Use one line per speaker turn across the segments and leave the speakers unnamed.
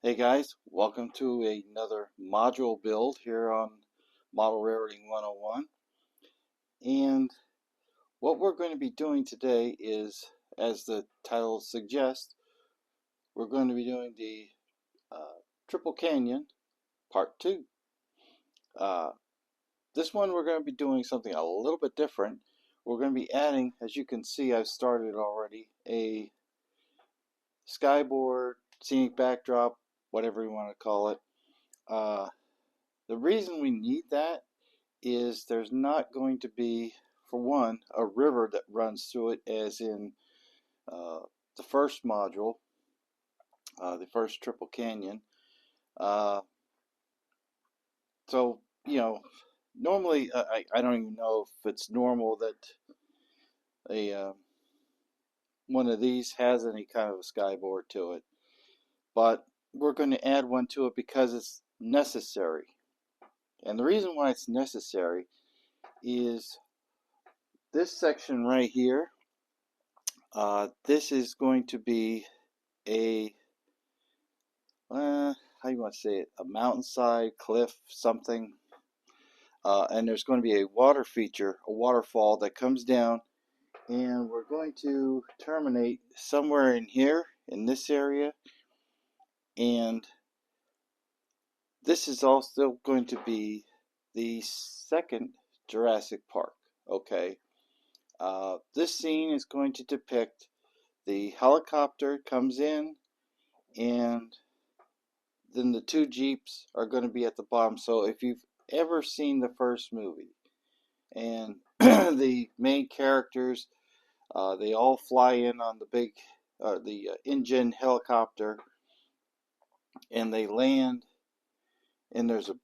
Hey guys, welcome to another module build here on Model Railroading 101. And what we're going to be doing today is, as the title suggests, we're going to be doing the Triple Canyon Part 2. Uh, this one we're going to be doing something a little bit different. We're going to be adding, as you can see, I've started already, a skyboard, scenic backdrop, whatever you want to call it. The reason we need that is there's not going to be, for one, a river that runs through it as in uh, the first module, the first Triple Canyon. Uh, so, normally I don't even know if it's normal that a one of these has any kind of a skyboard to it, but we're going to add one to it because it's necessary. And the reason why it's necessary is this section right here. This is going to be a, how you want to say it, a mountainside, cliff, something. And there's going to be a water feature, a waterfall that comes down, and we're going to terminate somewhere in here, in this area. And this is also going to be the second Jurassic Park, okay? This scene is going to depict the helicopter comes in, and then the two Jeeps are going to be at the bottom. So if you've ever seen the first movie and the main characters, they all fly in on the big, the engine helicopter, and they land, and there's a,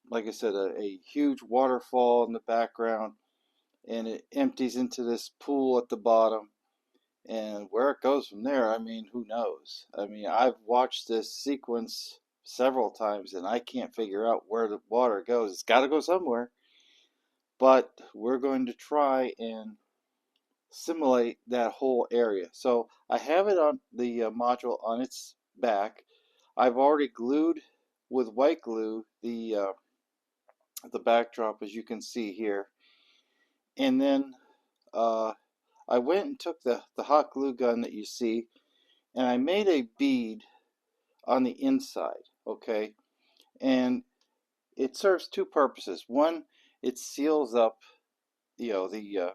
like I said, a huge waterfall in the background, and it empties into this pool at the bottom. And where it goes from there, I mean, who knows? I mean, I've watched this sequence several times and I can't figure out where the water goes. It's got to go somewhere. But we're going to try and simulate that whole area. So I have it on the module on its back. I've already glued with white glue the backdrop, as you can see here. And then I went and took the hot glue gun that you see, and I made a bead on the inside, okay? And it serves two purposes. One, it seals up, the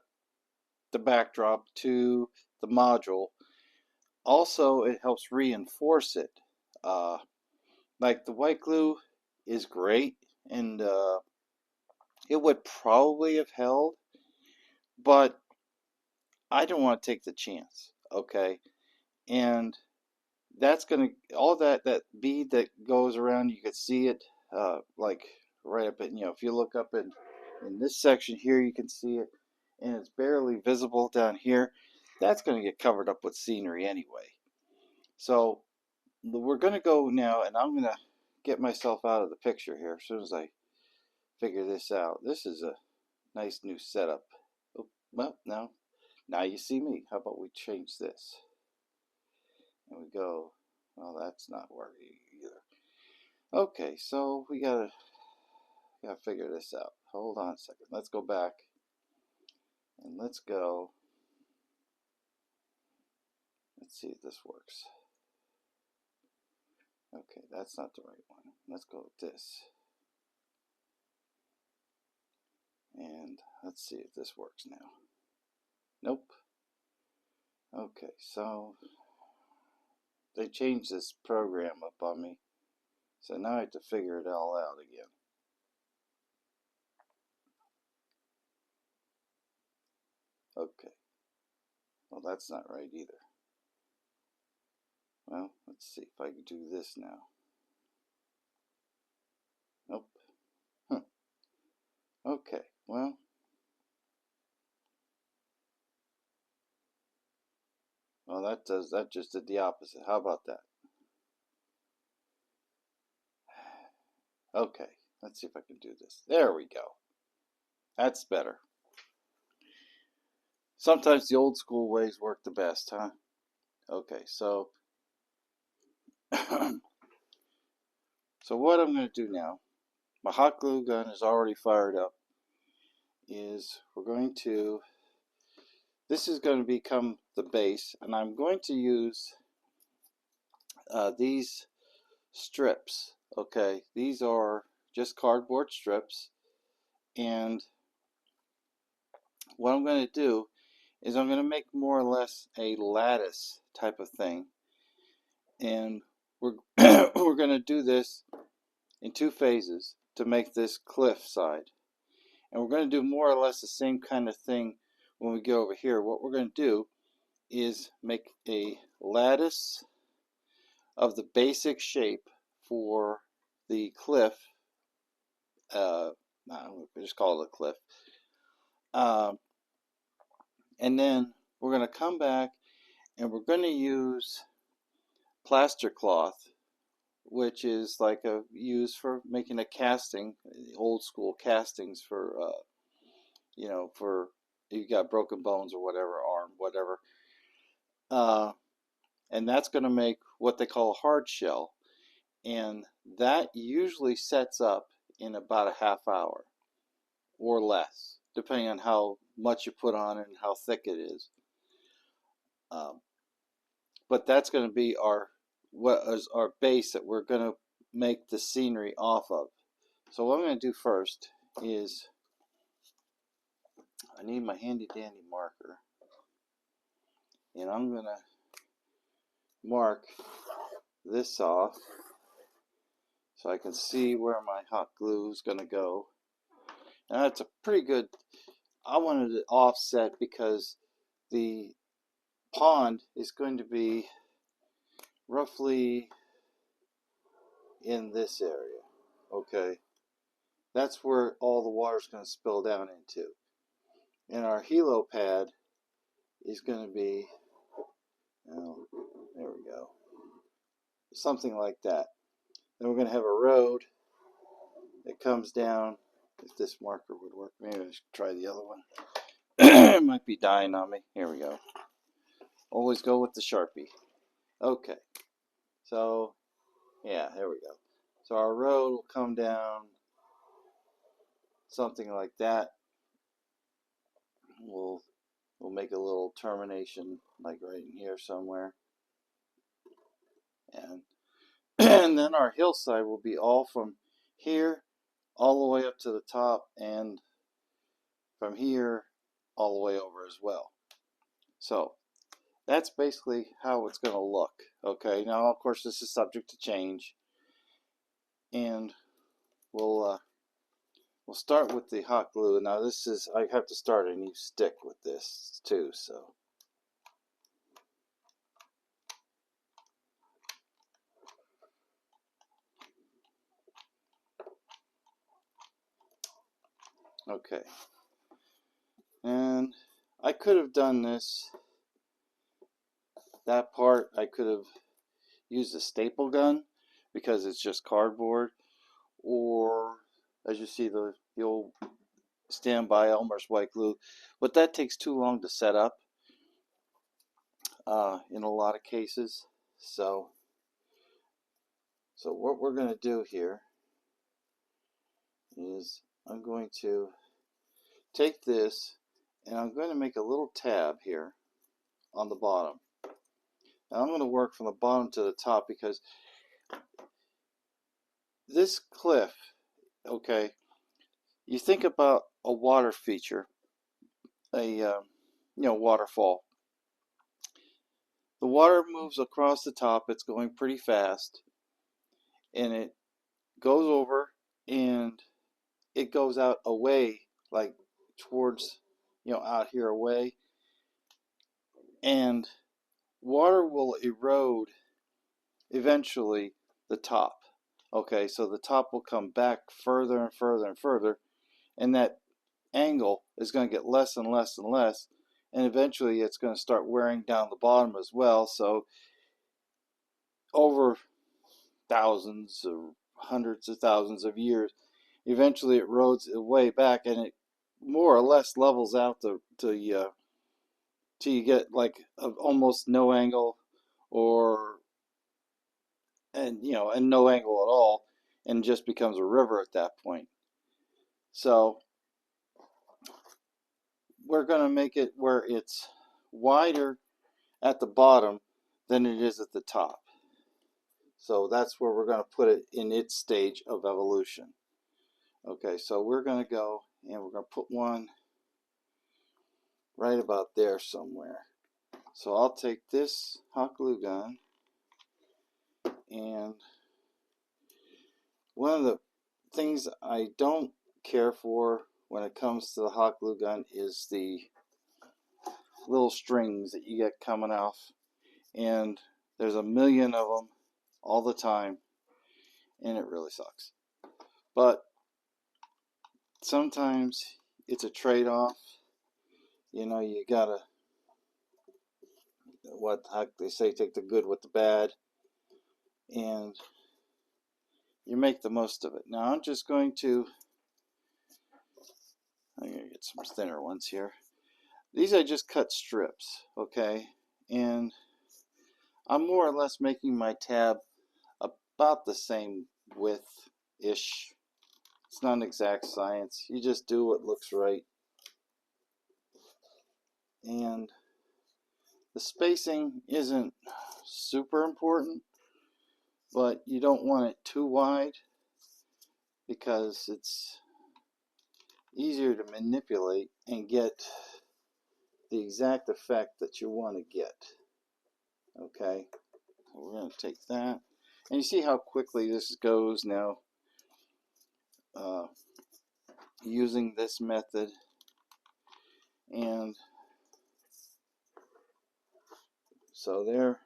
backdrop to the module. Also, it helps reinforce it. Uh, like the white glue is great, and it would probably have held, but I don't want to take the chance, okay? And that's gonna, all that bead that goes around, you can see it like right up in, if you look up in this section here, you can see it, and it's barely visible down here. That's going to get covered up with scenery anyway. So we're going to go now, and I'm going to get myself out of the picture here as soon as I figure this out. This is a nice new setup. Oh, well, now you see me. How about we change this? And we go, well, that's not working either. Okay, so we gotta figure this out. Hold on a second. Let's go back and let's go. Let's see if this works. Okay, that's not the right one. Let's go with this. And let's see if this works now. Nope. Okay, so they changed this program up on me. So now I have to figure it all out again. Okay. Well, that's not right either. Well, let's see if I can do this now. Nope. Huh. Okay, well. Well, that just did the opposite. How about that? Okay, let's see if I can do this. There we go. That's better. Sometimes the old school ways work the best, huh? Okay, so So what I'm going to do now, my hot glue gun is already fired up, is we're going to, this is going to become the base, and I'm going to use these strips. Okay, these are just cardboard strips, and what I'm going to do is I'm going to make more or less a lattice type of thing, and we're we're going to do this in two phases to make this cliff side, and we're going to do more or less the same kind of thing when we go over here. What we're going to do is make a lattice of the basic shape for the cliff. Just call it a cliff. And then we're going to come back and we're going to use plaster cloth, which is like used for making a casting, old school castings for, for you got broken bones or whatever, arm, whatever. And that's going to make what they call a hard shell. And that usually sets up in about a half hour or less, depending on how much you put on it and how thick it is. But that's going to be what is our base that we're going to make the scenery off of. So what I'm going to do first is I need my handy dandy marker, and I'm going to mark this off so I can see where my hot glue is going to go. Now that's a pretty good, I wanted it offset because the pond is going to be roughly in this area. Okay, that's where all the water is going to spill down into, and our helo pad is going to be, there we go, something like that. Then we're going to have a road that comes down. If this marker would work, maybe I should try the other one. It might be dying on me. Here we go. Always go with the Sharpie. Okay, so yeah, here we go. So our road will come down something like that. We'll make a little termination like right in here somewhere, and and then our hillside will be all from here all the way up to the top, and from here all the way over as well. So that's basically how it's going to look. Okay, now of course this is subject to change, and we'll start with the hot glue. Now this is, I have to start a new stick with this too, so okay. And I could have done this, that part I could have used a staple gun because it's just cardboard, or as you see the old standby Elmer's white glue, but that takes too long to set up in a lot of cases. So what we're going to do here is I'm going to take this and I'm going to make a little tab here on the bottom. Now I'm going to work from the bottom to the top because this cliff, okay, you think about a water feature, a waterfall. The water moves across the top, it's going pretty fast, and it goes over and it goes out away, like towards, out here away, and water will erode eventually the top. Okay, so the top will come back further and further and further, and that angle is going to get less and less and less, and eventually it's going to start wearing down the bottom as well. So over thousands or hundreds of thousands of years, eventually it erodes way back, and it more or less levels out till you get like almost no angle, and no angle at all, and just becomes a river at that point. So we're going to make it where it's wider at the bottom than it is at the top. So that's where we're going to put it in its stage of evolution. Okay, so we're going to go and we're going to put one right about there somewhere. So I'll take this hot glue gun, and one of the things I don't care for when it comes to the hot glue gun is the little strings that you get coming off, and there's a million of them all the time, and it really sucks. But sometimes it's a trade-off. You know, you gotta, what they say, take the good with the bad, and you make the most of it. Now I'm just going to, I'm going to get some thinner ones here. These I just cut strips, okay? And I'm more or less making my tab about the same width-ish. It's not an exact science. You just do what looks right. And the spacing isn't super important, but you don't want it too wide because it's easier to manipulate and get the exact effect that you want to get. Okay, so we're going to take that, and you see how quickly this goes now using this method. And so there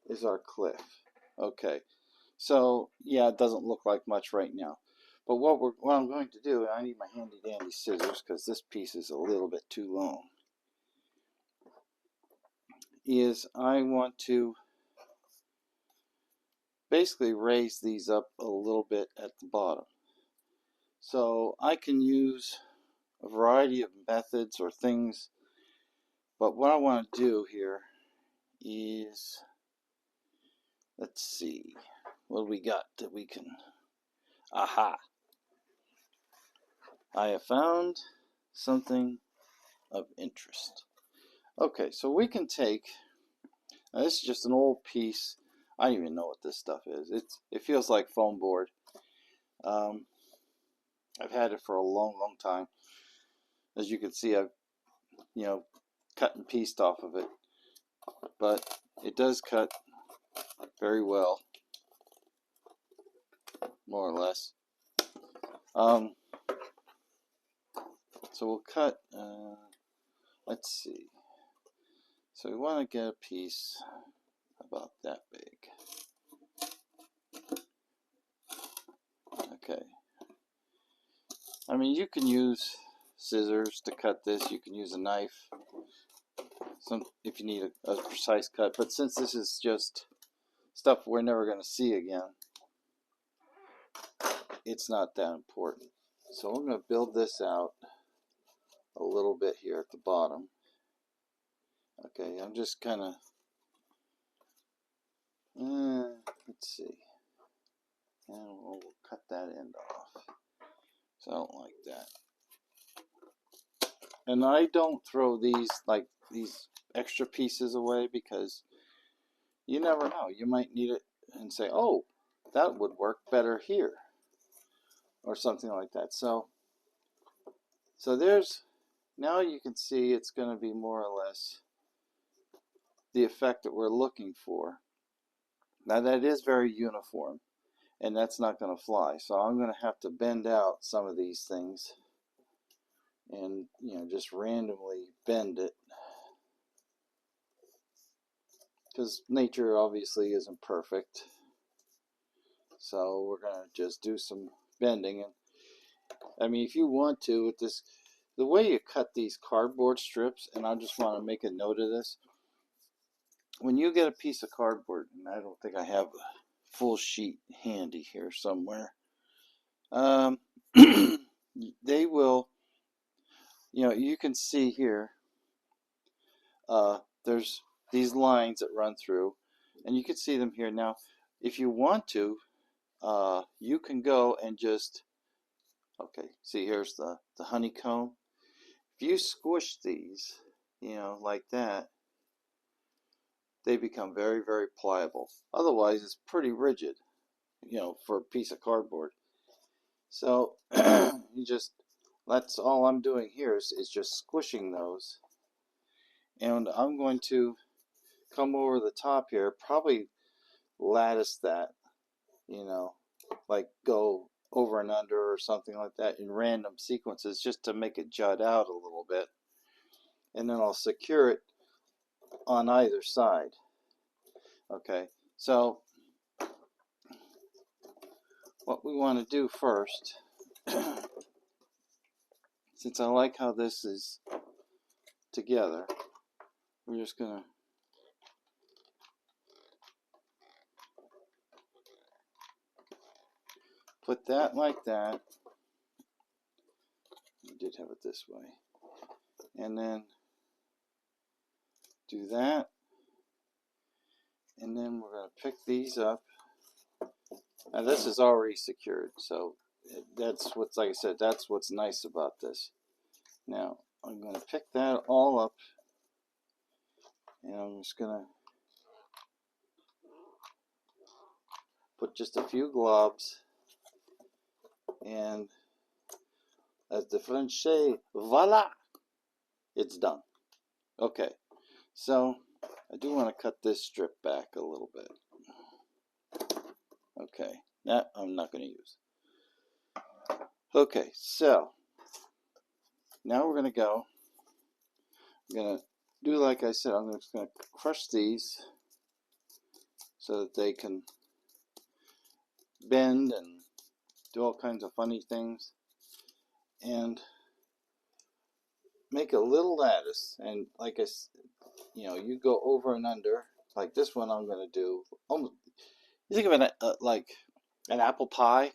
is our cliff. Okay, so yeah, it doesn't look like much right now, but what I'm going to do, and I need my handy dandy scissors because this piece is a little bit too long, is I want to basically raise these up a little bit at the bottom. So I can use a variety of methods or things, but what I want to do here is, let's see, what do we got that we can, aha, I have found something of interest. Okay, so we can take, now this is just an old piece, I don't even know what this stuff is, it feels like foam board. I've had it for a long time. As you can see, I've cut and pieced off of it, but it does cut very well, more or less. So we'll cut, let's see, so we want to get a piece about that big. Okay, I mean, you can use scissors to cut this, you can use a knife if you need a precise cut, but since this is just stuff we're never going to see again, it's not that important. So I'm going to build this out a little bit here at the bottom. Okay, I'm just kind of, let's see, and we'll cut that end off. So I don't like that. And I don't throw these extra pieces away because you never know. You might need it and say, oh, that would work better here, or something like that. So there's, now you can see it's going to be more or less the effect that we're looking for. Now that is very uniform, and that's not going to fly. So I'm going to have to bend out some of these things and just randomly bend it, because nature obviously isn't perfect. So we're going to just do some bending. And I mean, if you want to, with this, the way you cut these cardboard strips, and I just want to make a note of this, when you get a piece of cardboard, and I don't think I have a full sheet handy here somewhere, they will, you can see here, there's these lines that run through, and you can see them here. Now, if you want to, you can go and just, okay, see here's the honeycomb. If you squish these, you know, like that, they become very, very pliable. Otherwise, it's pretty rigid, you know, for a piece of cardboard. So you just, that's all I'm doing here is just squishing those. And I'm going to come over the top here, probably lattice that, you know, like go over and under or something like that in random sequences just to make it jut out a little bit. And then I'll secure it on either side. Okay, so what we want to do first, since I like how this is together, we're just going to put that like that. I did have it this way. And then do that. And then we're going to pick these up. Now this is already secured, so that's what's, like I said, that's what's nice about this. Now I'm going to pick that all up, and I'm just going to put just a few globs, and as the French say, voila, it's done. Okay, so I do want to cut this strip back a little bit. Okay, that I'm not going to use. Okay, so now we're going to go. I'm going to do like I said, I'm just going to crush these so that they can bend and do all kinds of funny things, and make a little lattice. And like I, you know, you go over and under. Like this one, I'm going to do almost. You think of it like an apple pie,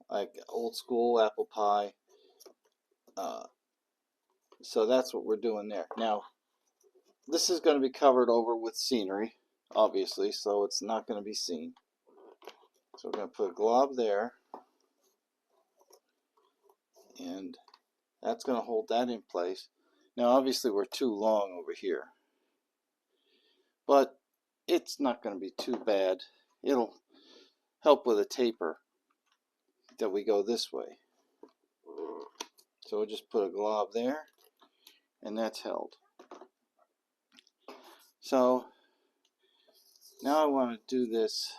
like old school apple pie. So that's what we're doing there. Now, this is going to be covered over with scenery, obviously, so it's not going to be seen. So we're going to put a glob there, and that's going to hold that in place. Now, obviously, we're too long over here, but it's not going to be too bad. It'll help with a taper that we go this way. So we'll just put a glob there, and that's held. So now I want to do this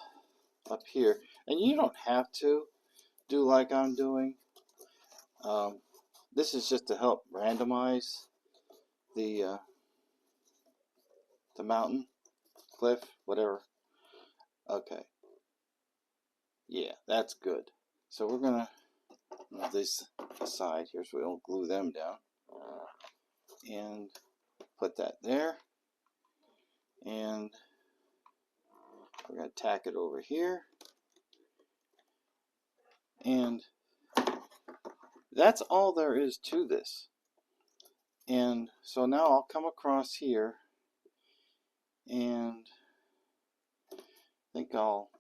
up here, and you don't have to do like I'm doing. This is just to help randomize the mountain, cliff, whatever. Okay, yeah, that's good. So we're gonna move this aside here so we don't glue them down, and put that there, and we're gonna tack it over here, and that's all there is to this. And so now I'll come across here, and I think I'll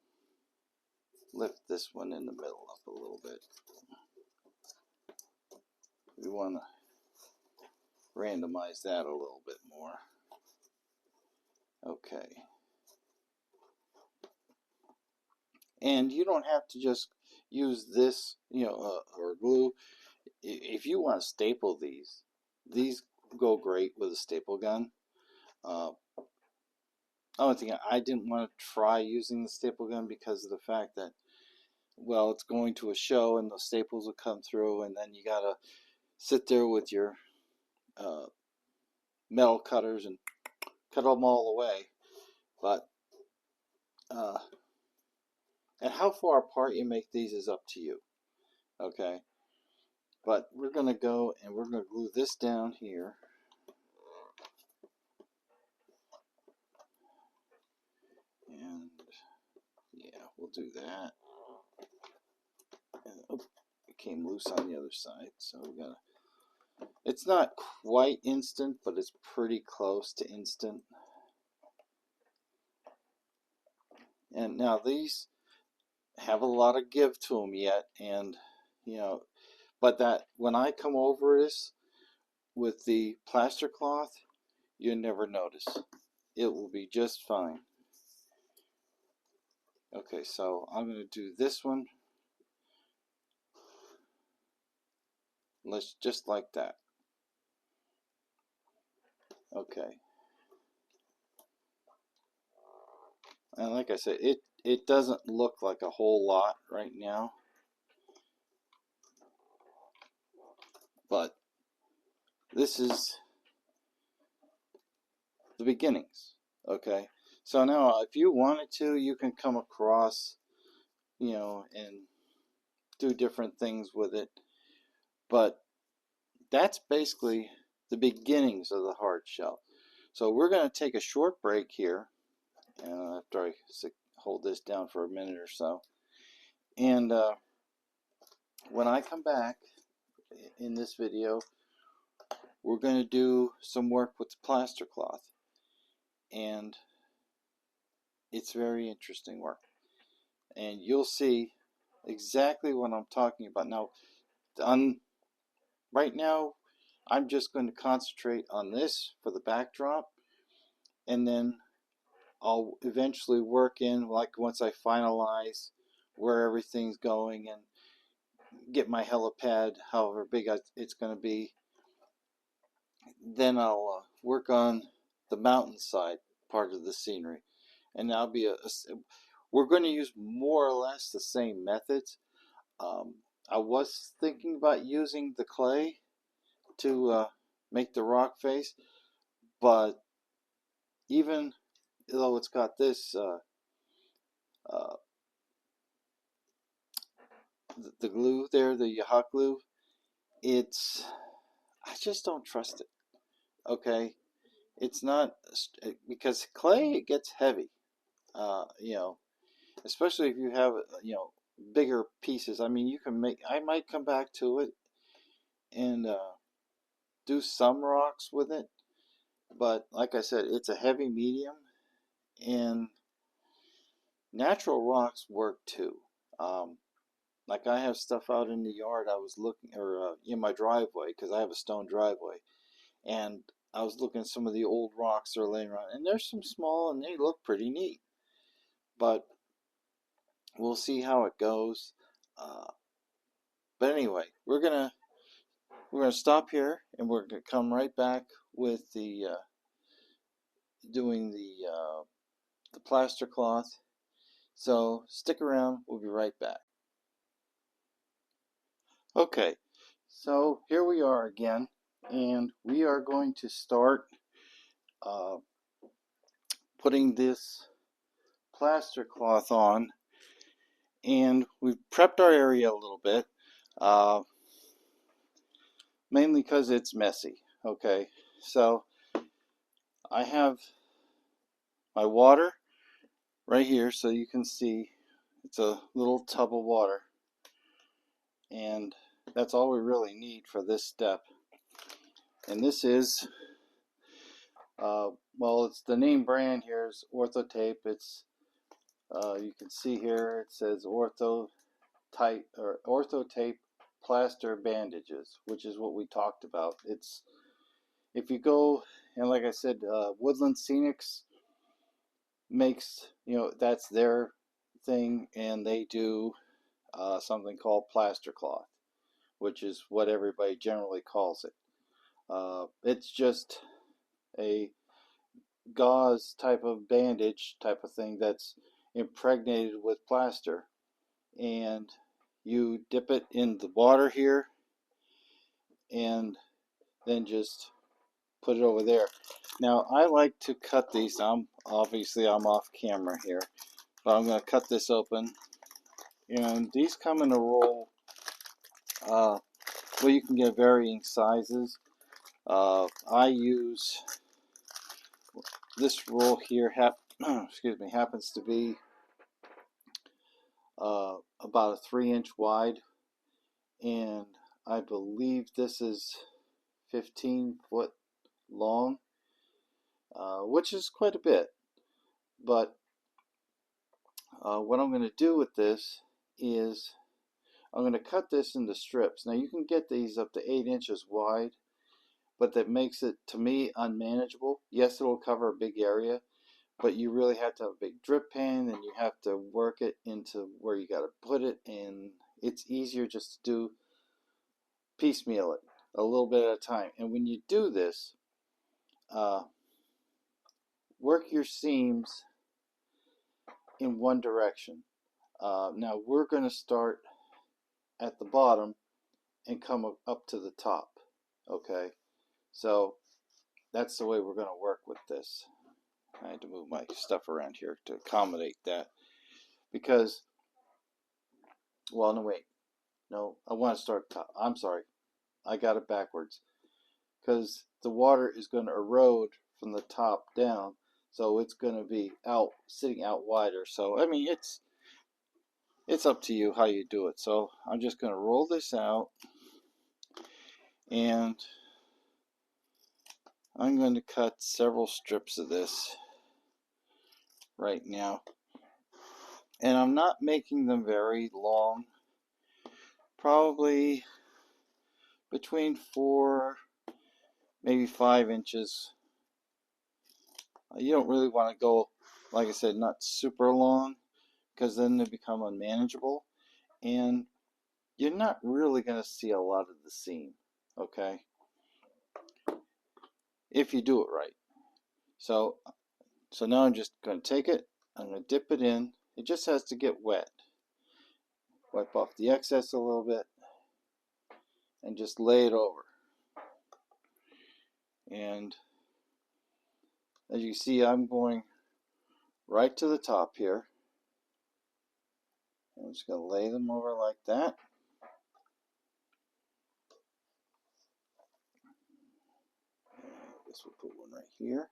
lift this one in the middle up a little bit. We want to randomize that a little bit more. Okay. And you don't have to just use this, you know, or glue. If you want to staple these go great with a staple gun. Only thing, I didn't want to try using the staple gun because of the fact that, well, it's going to a show and the staples will come through, and then you gotta sit there with your metal cutters and cut them all away. But and how far apart you make these is up to you. Okay, but we're gonna go and we're gonna glue this down here. And yeah, we'll do that. And, oh, it came loose on the other side, so we gotta. It's not quite instant, but it's pretty close to instant. And now these, have a lot of give to them yet, and you know, but that when I come over this with the plaster cloth, you never notice. It will be just fine. Okay, so I'm going to do this one. Let's just like that. Okay. And like I said, it doesn't look like a whole lot right now, but this is the beginnings. Okay, so now if you wanted to, you can come across, and do different things with it, but that's basically the beginnings of the hard shell. So we're going to take a short break here, after I hold this down for a minute or so, and when I come back in this video, we're going to do some work with the plaster cloth, and it's very interesting work, and you'll see exactly what I'm talking about. Now, right now, I'm just going to concentrate on this for the backdrop, and then I'll eventually work in, like once I finalize where everything's going and get my helipad, however big it's going to be, then I'll work on the mountainside part of the scenery. And that'll be we're going to use more or less the same methods. I was thinking about using the clay to make the rock face, but even though it's got this the glue there, the hot glue, I just don't trust it. Okay, it's not, because clay, it gets heavy. You know, especially if you have bigger pieces. I mean, I might come back to it and do some rocks with it, but like I said, it's a heavy medium, and natural rocks work too. Like I have stuff out in the yard. I was looking, or in my driveway, because I have a stone driveway, and I was looking at some of the old rocks that are laying around, and there's some small, and they look pretty neat. But we'll see how it goes. But anyway, we're gonna stop here, and we're gonna come right back with the doing the plaster cloth. So stick around. We'll be right back. Okay, so here we are again, and we are going to start uh, putting this plaster cloth on, and we've prepped our area a little bit, mainly because it's messy. Okay, so I have my water right here, so you can see it's a little tub of water, and that's all we really need for this step. And this is well, it's the name brand here is Ortho Tape. It's you can see here it says Ortho Tape plaster bandages, which is what we talked about. It's, if you go, and like I said, Woodland Scenics makes, that's their thing, and they do something called plaster cloth, which is what everybody generally calls it. It's just a gauze type of bandage type of thing that's impregnated with plaster, and you dip it in the water here and then just put it over there. Now I like to cut these. Obviously I'm off camera here, but I'm going to cut this open, and these come in a roll. Well, you can get varying sizes. I use this roll here. Excuse me, happens to be about a 3-inch wide, and I believe this is 15 foot long, which is quite a bit. But what I'm going to do with this is I'm going to cut this into strips. Now you can get these up to 8 inches wide, but that makes it, to me, unmanageable. Yes, it'll cover a big area, but you really have to have a big drip pan, and you have to work it into where you got to put it, and it's easier just to do piecemeal it a little bit at a time. And when you do this, work your seams in one direction. Now we're going to start at the bottom and come up to the top. Okay, so that's the way we're going to work with this. I had to move my stuff around here to accommodate that, because, well, no, wait, no, I want to start top. I'm sorry, I got it backwards, because the water is going to erode from the top down, so it's going to be out, sitting out wider. So I mean, it's up to you how you do it. So I'm just going to roll this out, and I'm going to cut several strips of this right now, and I'm not making them very long, probably between 4, maybe 5 inches. You don't really want to go, like I said, not super long, because then they become unmanageable, and you're not really going to see a lot of the seam, okay, if you do it right. So now I'm just going to take it, I'm going to dip it in. It just has to get wet. Wipe off the excess a little bit and just lay it over. And as you see, I'm going right to the top here. I'm just going to lay them over like that. I guess we'll put one right here.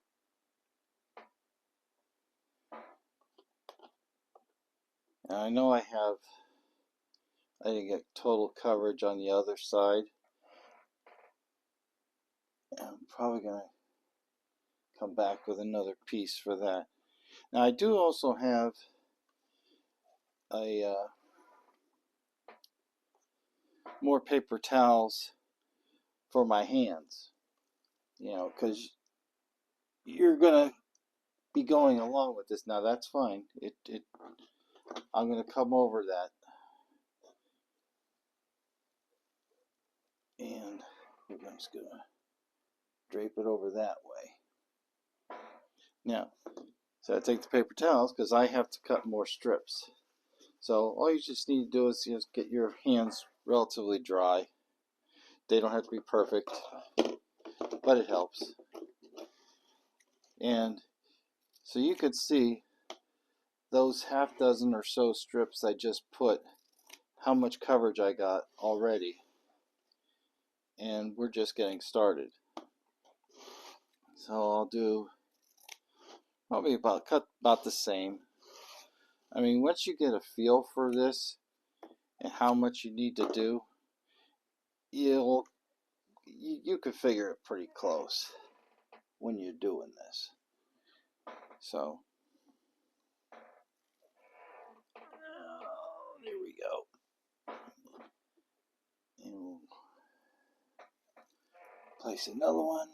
And I know I didn't get total coverage on the other side. I'm probably going to come back with another piece for that. Now I do also have a more paper towels for my hands, you know, because you're going to be going along with this. Now that's fine. I'm going to come over that, and we're just going to drape it over that way. Now, so I take the paper towels because I have to cut more strips. So all you just need to do is just get your hands relatively dry. They don't have to be perfect, but it helps. And so you could see those half dozen or so strips I just put, how much coverage I got already. And we're just getting started. So I'll do probably cut about the same. I mean, once you get a feel for this and how much you need to do, you can figure it pretty close when you're doing this. So there we go. And we'll place another one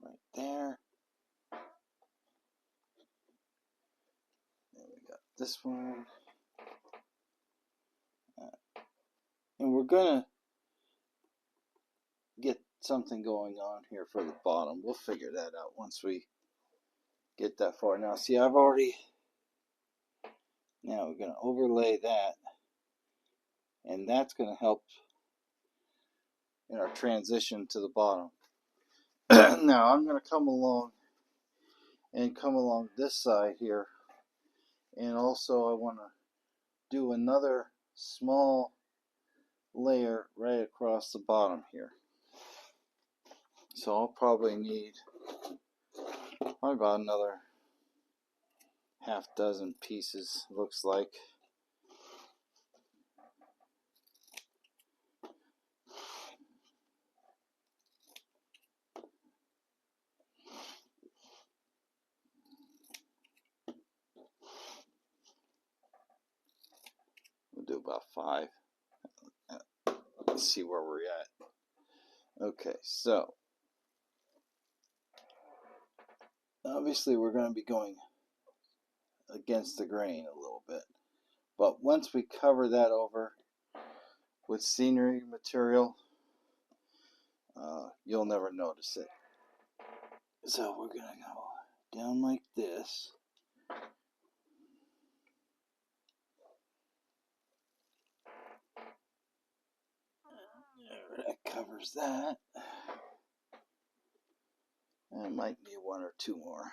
right there. There we got this one. And we're gonna get something going on here for the bottom. We'll figure that out once we get that far. Now see, now we're gonna overlay that, and that's gonna help in our transition to the bottom. Now I'm gonna come along this side here, and also I want to do another small layer right across the bottom here. So I'll probably need about another half dozen pieces, looks like. We'll do about 5. Let's see where we're at. Okay, so obviously we're going to be going against the grain a little bit. But once we cover that over with scenery material, you'll never notice it. So we're going to go down like this. That covers that. And it might be 1 or 2 more.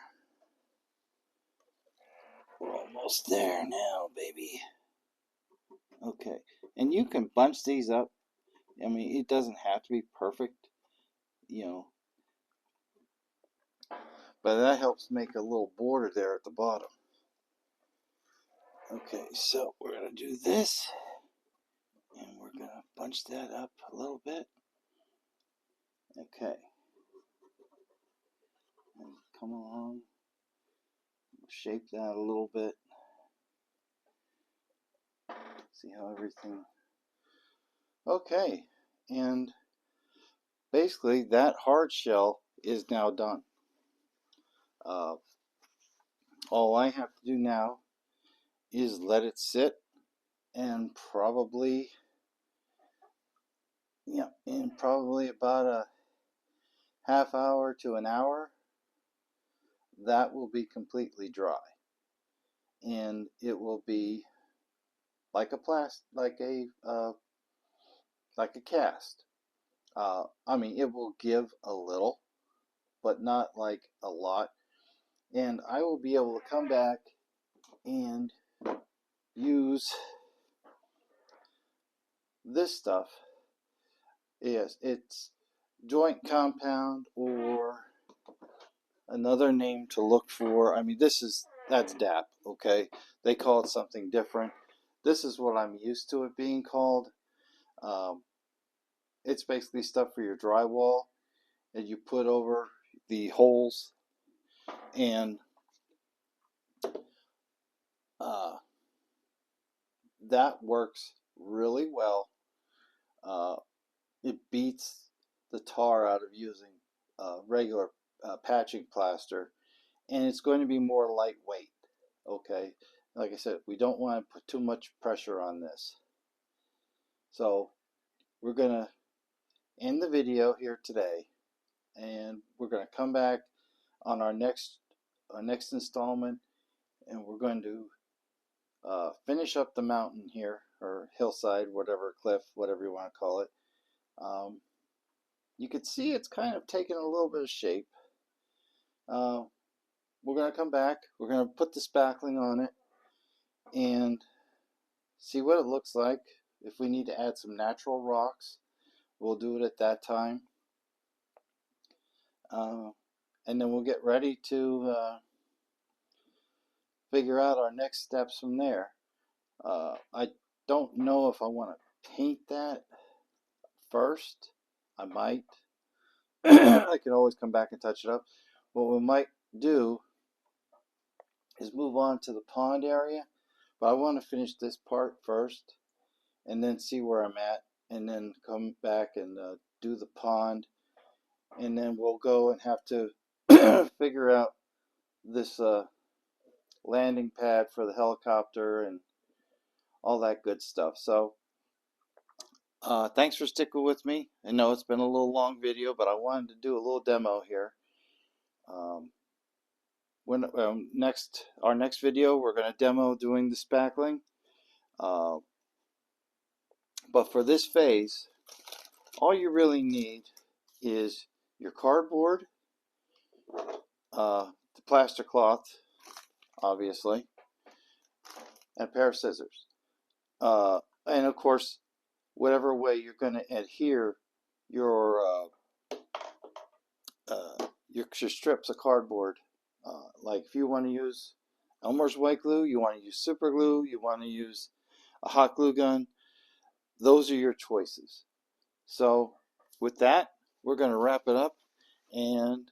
We're almost there now, baby. Okay, and you can bunch these up. I mean, it doesn't have to be perfect, you know, but that helps make a little border there at the bottom. Okay, so we're going to do this, and we're going to bunch that up a little bit. Okay, and come along, shape that a little bit. See how everything. Okay, and basically that hard shell is now done. All I have to do now is let it sit, and probably in probably about a half hour to an hour, that will be completely dry, and it will be like a like a cast. I mean, it will give a little, but not like a lot. And I will be able to come back and use this stuff. Yes, it's joint compound, or another name to look for. I mean, that's DAP, okay? They call it something different. This is what I'm used to it being called. It's basically stuff for your drywall that you put over the holes, and that works really well. It beats the tar out of using regular patching plaster, and it's going to be more lightweight. Okay, like I said, we don't want to put too much pressure on this. So we're going to end the video here today, and we're going to come back on our next installment, and we're going to finish up the mountain here, or hillside, whatever, cliff, whatever you want to call it. You can see it's kind of taking a little bit of shape. We're going to come back, we're going to put the spackling on it and see what it looks like. If we need to add some natural rocks, we'll do it at that time. And then we'll get ready to figure out our next steps from there. I don't know if I want to paint that first. I might. I could always come back and touch it up. What we might do is move on to the pond area, but I want to finish this part first and then see where I'm at, and then come back and do the pond, and then we'll go and have to figure out this landing pad for the helicopter and all that good stuff. So thanks for sticking with me. I know it's been a little long video, but I wanted to do a little demo here. Our next video, we're going to demo doing the spackling. But for this phase, all you really need is your cardboard, the plaster cloth, obviously, and a pair of scissors. And of course, whatever way you're going to adhere your strips of cardboard. Like if you want to use Elmer's white glue, you want to use super glue, you want to use a hot glue gun, those are your choices. So with that, we're going to wrap it up, and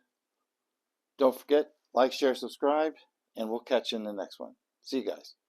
don't forget, like, share, subscribe, and we'll catch you in the next one. See you guys.